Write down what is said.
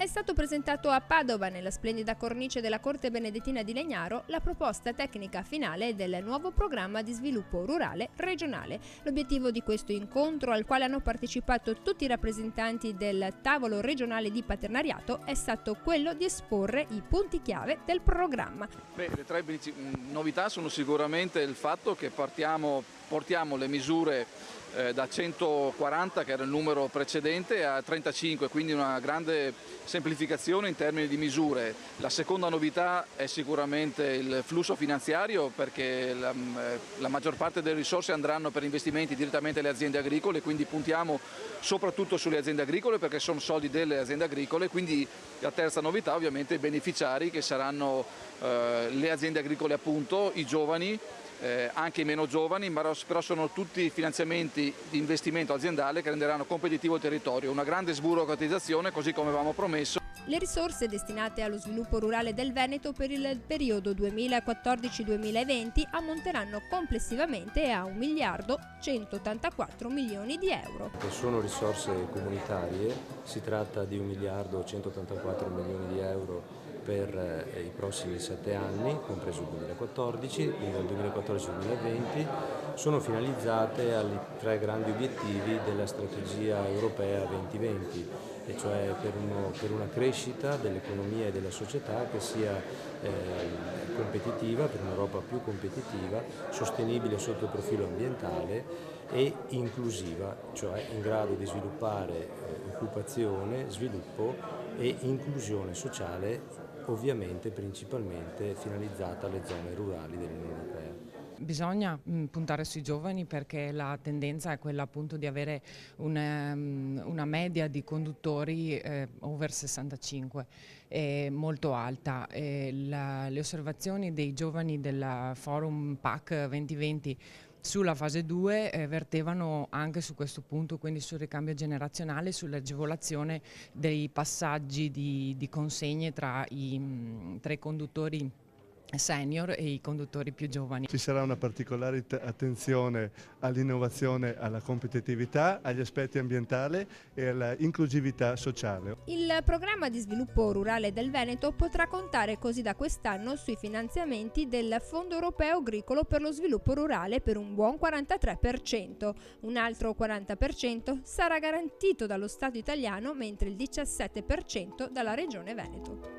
È stato presentato a Padova, nella splendida cornice della Corte Benedettina di Legnaro, la proposta tecnica finale del nuovo programma di sviluppo rurale regionale. L'obiettivo di questo incontro, al quale hanno partecipato tutti i rappresentanti del tavolo regionale di partenariato, è stato quello di esporre i punti chiave del programma. Le tre novità sono sicuramente il fatto che portiamo le misure da 140, che era il numero precedente, a 35, quindi una grande semplificazione in termini di misure. La seconda novità è sicuramente il flusso finanziario, perché la maggior parte delle risorse andranno per investimenti direttamente alle aziende agricole, quindi puntiamo soprattutto sulle aziende agricole perché sono soldi delle aziende agricole. Quindi la terza novità ovviamente i beneficiari, che saranno le aziende agricole, appunto, i giovani, anche i meno giovani, però sono tutti finanziamenti di investimento aziendale che renderanno competitivo il territorio. Una grande sburocratizzazione, così come avevamo promesso. Le risorse destinate allo sviluppo rurale del Veneto per il periodo 2014-2020 ammonteranno complessivamente a 1.184 milioni di euro. Sono risorse comunitarie, si tratta di 1.184 milioni di euro per i prossimi 7 anni, compreso il 2014, quindi dal 2014 al 2020, sono finalizzate ai 3 grandi obiettivi della strategia europea 2020, e cioè per una crescita dell'economia e della società che sia competitiva, per un'Europa più competitiva, sostenibile sotto il profilo ambientale e inclusiva, cioè in grado di sviluppare occupazione, sviluppo e inclusione sociale, ovviamente principalmente finalizzata alle zone rurali dell'Unione Europea. Bisogna puntare sui giovani, perché la tendenza è quella appunto di avere una media di conduttori over 65 molto alta. Le osservazioni dei giovani del Forum PAC 2020 sulla fase 2 vertevano anche su questo punto, quindi sul ricambio generazionale, sull'agevolazione dei passaggi di consegne tra i conduttori senior e i conduttori più giovani. Ci sarà una particolare attenzione all'innovazione, alla competitività, agli aspetti ambientali e all'inclusività sociale. Il programma di sviluppo rurale del Veneto potrà contare così da quest'anno sui finanziamenti del Fondo Europeo Agricolo per lo Sviluppo Rurale per un buon 43%. Un altro 40% sarà garantito dallo Stato italiano, mentre il 17% dalla Regione Veneto.